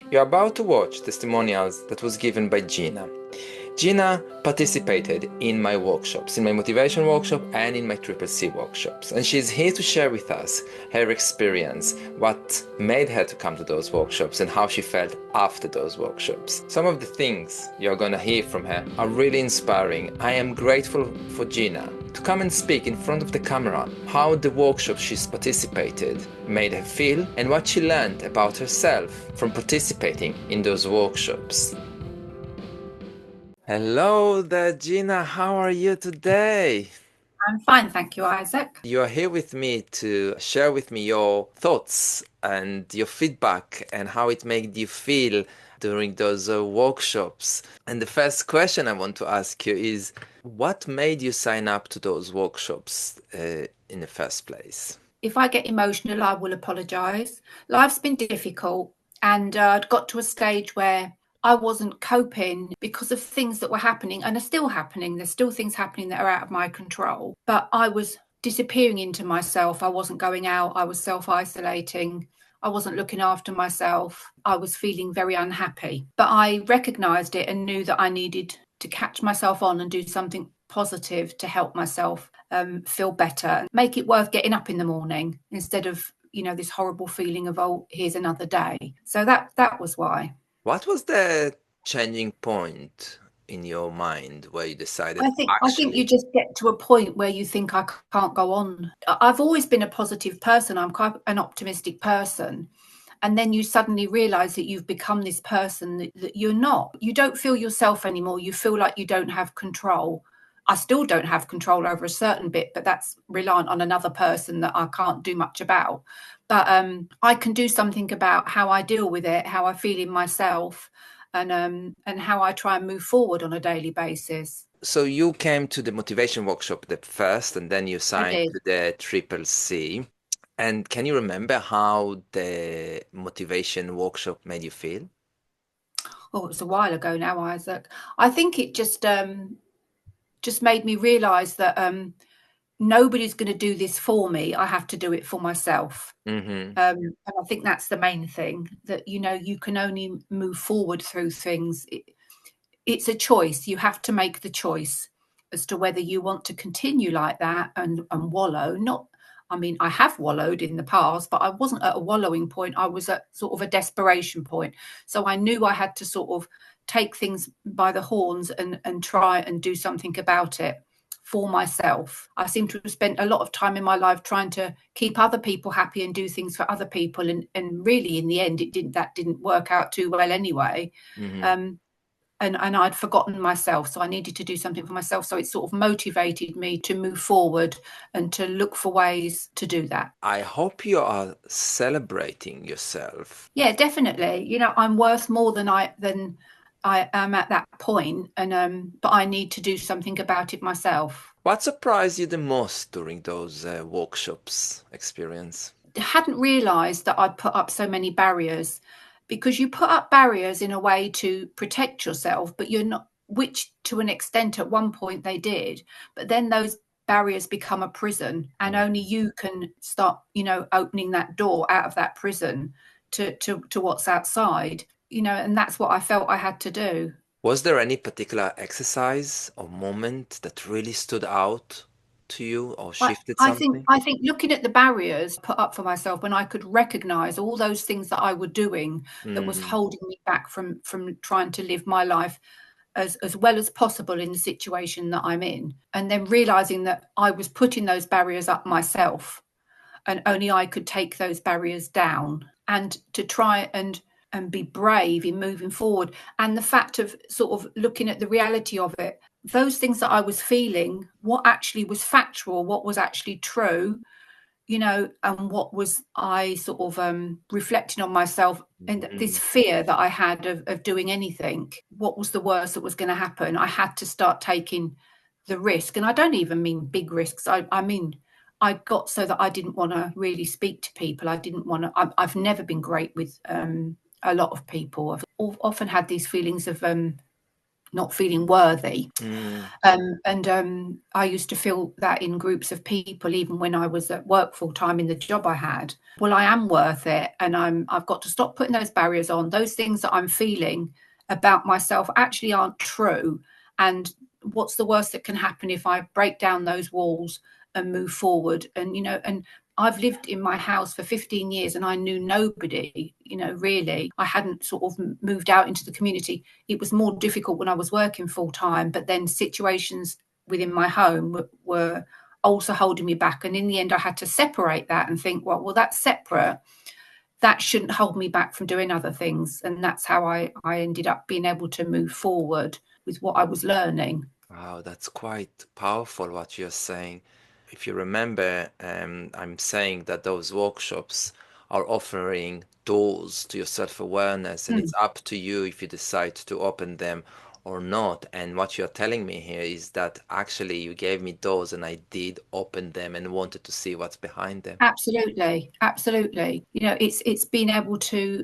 You're about to watch testimonials that was given by Gina. Gina participated in my workshops, in my motivation workshop and in my Triple C workshops. And she's here to share with us her experience, what made her to come to those workshops and how she felt after those workshops. Some of the things you're gonna hear from her are really inspiring. I am grateful for Gina to come and speak in front of the camera how the workshops she's participated made her feel and what she learned about herself from participating in those workshops. Hello there, Gina. How are you today? I'm fine, thank you, Isaac. You are here with me to share with me your thoughts and your feedback and how it made you feel during those workshops. And the first question I want to ask you is, what made you sign up to those workshops in the first place? If I get emotional, I will apologise. Life's been difficult, and I'd got to a stage where I wasn't coping because of things that were happening and are still happening. There's still things happening that are out of my control. But I was disappearing into myself. I wasn't going out. I was self-isolating. I wasn't looking after myself. I was feeling very unhappy. But I recognised it and knew that I needed to catch myself on and do something positive to help myself feel better, make it worth getting up in the morning instead of, this horrible feeling of, oh, here's another day. So that was why. What was the changing point in your mind where you decided I think you actually? just get to a point where you think I can't go on. I've always been a positive person. I'm quite an optimistic person. And then you suddenly realize that you've become this person that you're not. You don't feel yourself anymore. You feel like you don't have control. I still don't have control over a certain bit, but that's reliant on another person that I can't do much about. But I can do something about how I deal with it, how I feel in myself, and how I try and move forward on a daily basis. So you came to the motivation workshop the first, and then you I signed did. to the Triple C. And can you remember how the motivation workshop made you feel? Oh, it was a while ago now, Isaac. I think it just made me realise that nobody's going to do this for me. I have to do it for myself. Mm-hmm. And I think that's the main thing, that you can only move forward through things. It's a choice. You have to make the choice as to whether you want to continue like that and wallow. Not, I mean, I have wallowed in the past, but I wasn't at a wallowing point. I was at sort of a desperation point. So I knew I had to sort of take things by the horns and try and do something about it for myself. I seem to have spent a lot of time in my life trying to keep other people happy and do things for other people. And really in the end that didn't work out too well anyway. Mm-hmm. Um, and I'd forgotten myself, so I needed to do something for myself. So it sort of motivated me to move forward and to look for ways to do that. I hope you are celebrating yourself. Yeah, definitely. I'm worth more than I am at that point, and but I need to do something about it myself. What surprised you the most during those workshops experience? Hadn't realised that I'd put up so many barriers, because you put up barriers in a way to protect yourself, but you're not, which to an extent at one point they did, but then those barriers become a prison, and only you can start, opening that door out of that prison to what's outside, and that's what I felt I had to do. Was there any particular exercise or moment that really stood out to you or I, shifted I think something? I think looking at the barriers put up for myself, when I could recognize all those things that I were doing that was Mm-hmm. holding me back from trying to live my life as well as possible in the situation that I'm in, and then realizing that I was putting those barriers up myself, and only I could take those barriers down, and to try and be brave in moving forward. And the fact of sort of looking at the reality of it, those things that I was feeling, what actually was factual, what was actually true, and what was I sort of reflecting on myself, and this fear that I had of doing anything. What was the worst that was going to happen? I had to start taking the risk. And I don't even mean big risks. I mean, I got so that I didn't want to really speak to people. I didn't want to, I've never been great with a lot of people. I've often had these feelings of not feeling worthy. Mm. And I used to feel that in groups of people, even when I was at work full time in the job I had. Well, I am worth it, and I've got to stop putting those barriers on. Those things that I'm feeling about myself actually aren't true. And what's the worst that can happen if I break down those walls and move forward? And I've lived in my house for 15 years and I knew nobody, really. I hadn't sort of moved out into the community. It was more difficult when I was working full time, but then situations within my home were also holding me back. And in the end, I had to separate that and think, well, that's separate. That shouldn't hold me back from doing other things. And that's how I ended up being able to move forward with what I was learning. Wow, that's quite powerful what you're saying. If you remember, I'm saying that those workshops are offering doors to your self-awareness, and Mm. it's up to you if you decide to open them or not. And what you're telling me here is that actually you gave me doors and I did open them and wanted to see what's behind them. Absolutely, absolutely. It's being able to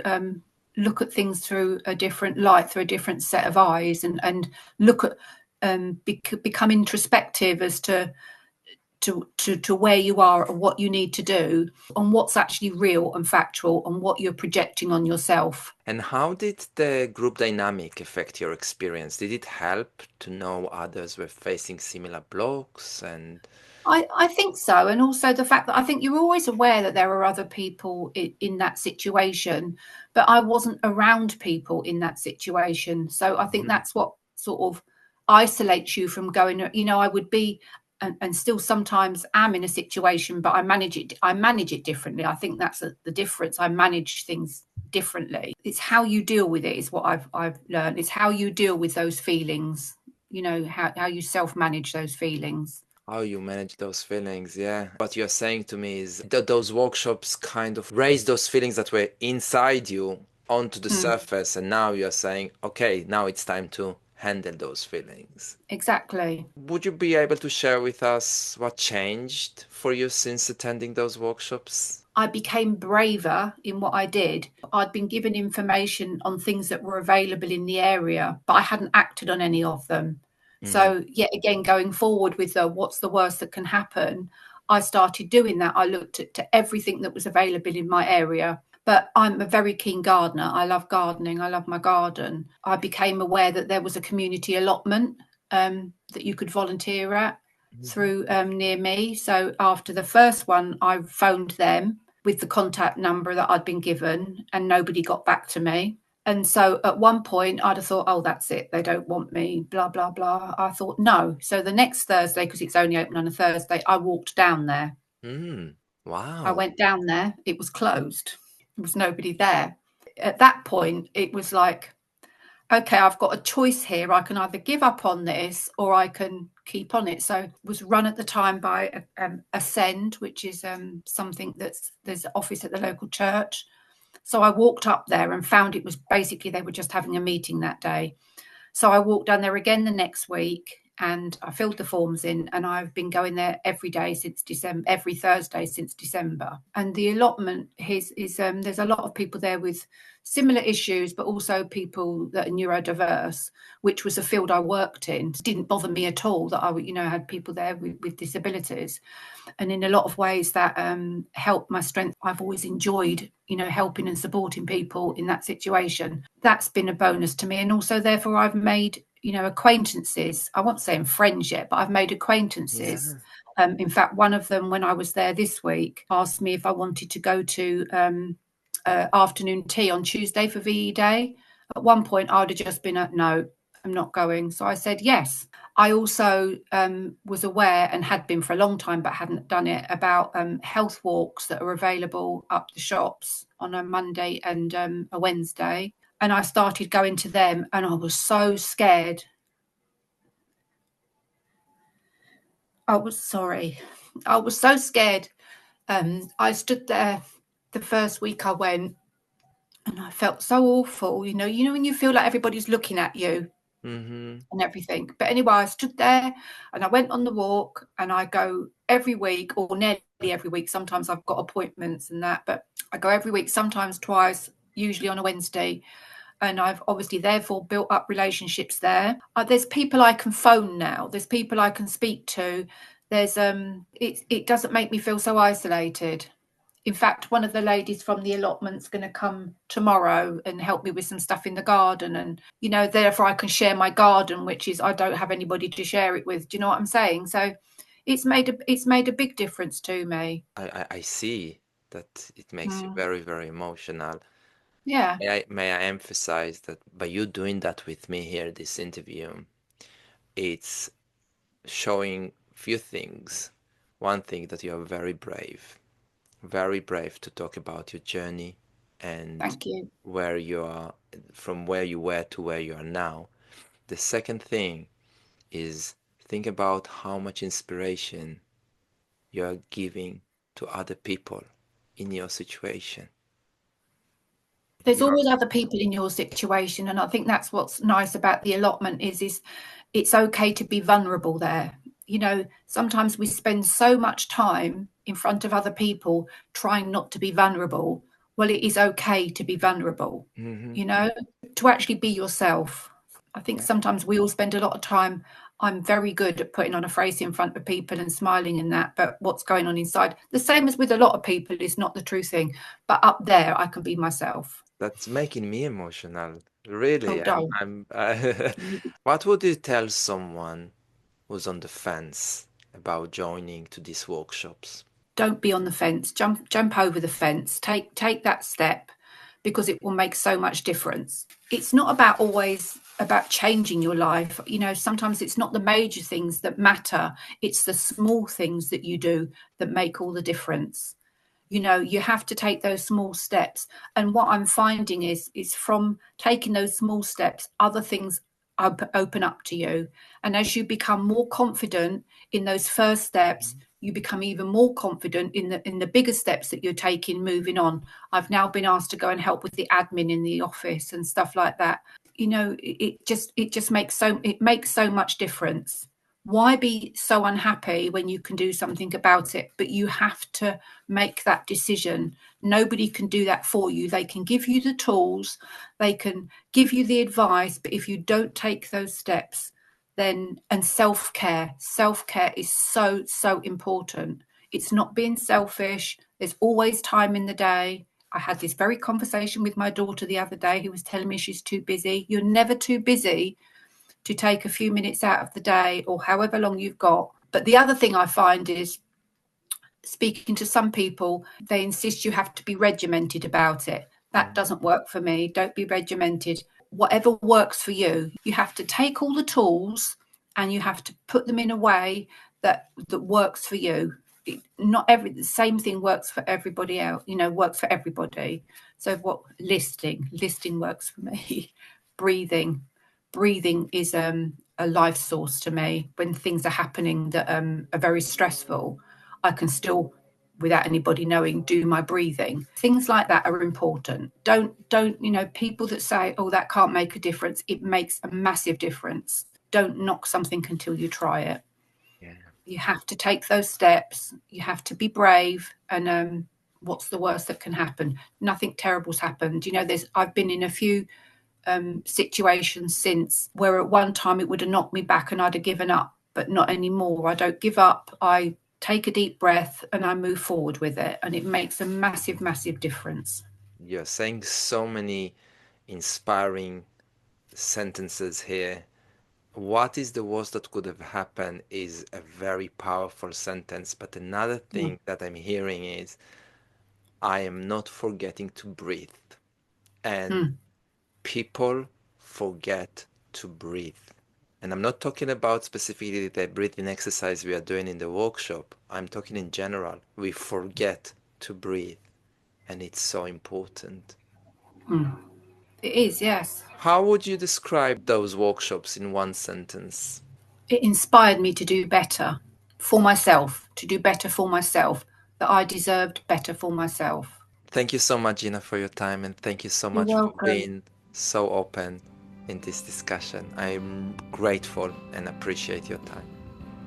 look at things through a different light, through a different set of eyes, and look at become introspective as to where you are and what you need to do, and what's actually real and factual, and what you're projecting on yourself. And how did the group dynamic affect your experience? Did it help to know others were facing similar blocks? And I think so. And also the fact that I think you're always aware that there are other people in that situation, but I wasn't around people in that situation. So I think Mhm. that's what sort of isolates you from going, I would be and still sometimes am in a situation, but I manage it differently. I think that's the difference. I manage things differently. It's how you deal with it is what I've learned. It's how you deal with those feelings, how you self-manage those feelings. How you manage those feelings, yeah. What you're saying to me is that those workshops kind of raised those feelings that were inside you onto the Mm. surface, and now you're saying, okay, now it's time to handle those feelings. Exactly. Would you be able to share with us what changed for you since attending those workshops? I became braver in what I did. I'd been given information on things that were available in the area, but I hadn't acted on any of them. Mhm. So, yet again, going forward with what's the worst that can happen, I started doing that. I looked to everything that was available in my area. But I'm a very keen gardener. I love gardening. I love my garden. I became aware that there was a community allotment that you could volunteer at Mhm. through near me. So after the first one, I phoned them with the contact number that I'd been given, and nobody got back to me. And so at one point, I'd have thought, oh, that's it. They don't want me, blah, blah, blah. I thought, no. So the next Thursday, because it's only open on a Thursday, I walked down there. Mm. I Wow. went down there. It was closed. There was nobody there. At that point, it was like, okay, I've got a choice here. I can either give up on this or I can keep on it. So it was run at the time by Ascend, which is something there's an office at the local church. So I walked up there and found it was basically they were just having a meeting that day. So I walked down there again the next week and I filled the forms in, and I've been going there every day since December, every Thursday since December. And the allotment is there's a lot of people there with similar issues, but also people that are neurodiverse, which was a field I worked in. It didn't bother me at all that I had people there with disabilities. And in a lot of ways that helped my strength. I've always enjoyed helping and supporting people in that situation. That's been a bonus to me. And also therefore I've made acquaintances. I won't say I'm friends yet, but I've made acquaintances. Yeah. In fact, one of them, when I was there this week, asked me if I wanted to go to afternoon tea on Tuesday for VE Day. At one point I would have just been no, I'm not going. So I said yes. I also was aware, and had been for a long time, but hadn't done it, about health walks that are available up the shops on a Monday and a Wednesday. And I started going to them, and I was so scared. I was so scared. I stood there the first week I went, and I felt so awful. When you feel like everybody's looking at you Mm-hmm. and everything. But anyway, I stood there and I went on the walk, and I go every week, or nearly every week. Sometimes I've got appointments and that, but I go every week, sometimes twice, usually on a Wednesday. and I've obviously therefore built up relationships there. There's people I can phone now. There's people I can speak to. There's it doesn't make me feel so isolated. In fact, one of the ladies from the allotment's going to come tomorrow and help me with some stuff in the garden, and therefore I can share my garden, which is I don't have anybody to share it with. Do you know what I'm saying? So it's made a big difference to me. I see that it makes you very, very emotional. Yeah. May I emphasize that by you doing that with me here, this interview, it's showing few things. One thing, that you are very brave to talk about your journey and Thank you. where you are, from where you were to where you are now. The second thing is, think about how much inspiration you are giving to other people in your situation. There's always other people in your situation, and I think that's what's nice about the allotment is it's okay to be vulnerable there. Sometimes we spend so much time in front of other people trying not to be vulnerable. Well, it is okay to be vulnerable, to actually be yourself. I think sometimes we all spend a lot of time. I'm very good at putting on a face in front of people and smiling and that, but what's going on inside, the same as with a lot of people, is not the true thing. But up there, I can be myself. That's making me emotional. Really. Oh, don't. What would you tell someone who's on the fence about joining to these workshops? Don't be on the fence. Jump over the fence. Take that step, because it will make so much difference. It's not always about changing your life. Sometimes it's not the major things that matter. It's the small things that you do that make all the difference. You have to take those small steps. And what I'm finding is from taking those small steps, other things open up to you. And as you become more confident in those first steps, you become even more confident in the bigger steps that you're taking, moving on. I've now been asked to go and help with the admin in the office and stuff like that. It just makes so much difference. Why be so unhappy when you can do something about it? But you have to make that decision. Nobody can do that for you. They can give you the tools, they can give you the advice, but if you don't take those steps, then, and self-care is so important. It's not being selfish. There's always time in the day. I had this very conversation with my daughter the other day, who was telling me she's too busy. You're never too busy to take a few minutes out of the day, or however long you've got. But the other thing I find is, speaking to some people, they insist you have to be regimented about it. That doesn't work for me. Don't be regimented. Whatever works for you. You have to take all the tools and you have to put them in a way that works for you. Not the same thing works for everybody else, works for everybody. So what listing works for me. Breathing is a life source to me. When things are happening that are very stressful, I can still, without anybody knowing, do my breathing. Things like that are important. Don't people that say, oh, that can't make a difference, it makes a massive difference. Don't knock something until you try it. Yeah. You have to take those steps. You have to be brave. And what's the worst that can happen? Nothing terrible's happened. I've been in a few situations since where at one time it would have knocked me back and I'd have given up, but not anymore. I don't give up. I take a deep breath and I move forward with it, and it makes a massive, massive difference. You're saying so many inspiring sentences here. What is the worst that could have happened is a very powerful sentence. But another thing that I'm hearing is, I am not forgetting to breathe. And people forget to breathe. And I'm not talking about specifically the breathing exercise we are doing in the workshop. I'm talking in general. We forget to breathe. And it's so important. It is, yes. How would you describe those workshops in one sentence? It inspired me to do better for myself, that I deserved better for myself. Thank you so much, Gina, for your time, and thank you so much for being so open in this discussion. I'm grateful and appreciate your time.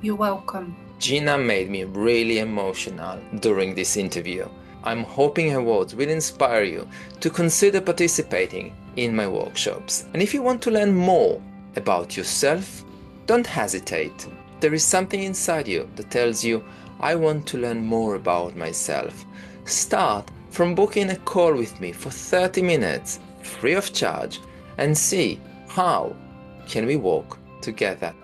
You're welcome. Gina made me really emotional during this interview. I'm hoping her words will inspire you to consider participating in my workshops. And if you want to learn more about yourself, don't hesitate. There is something inside you that tells you, I want to learn more about myself. Start from booking a call with me for 30 minutes, free of charge, and see how can we walk together.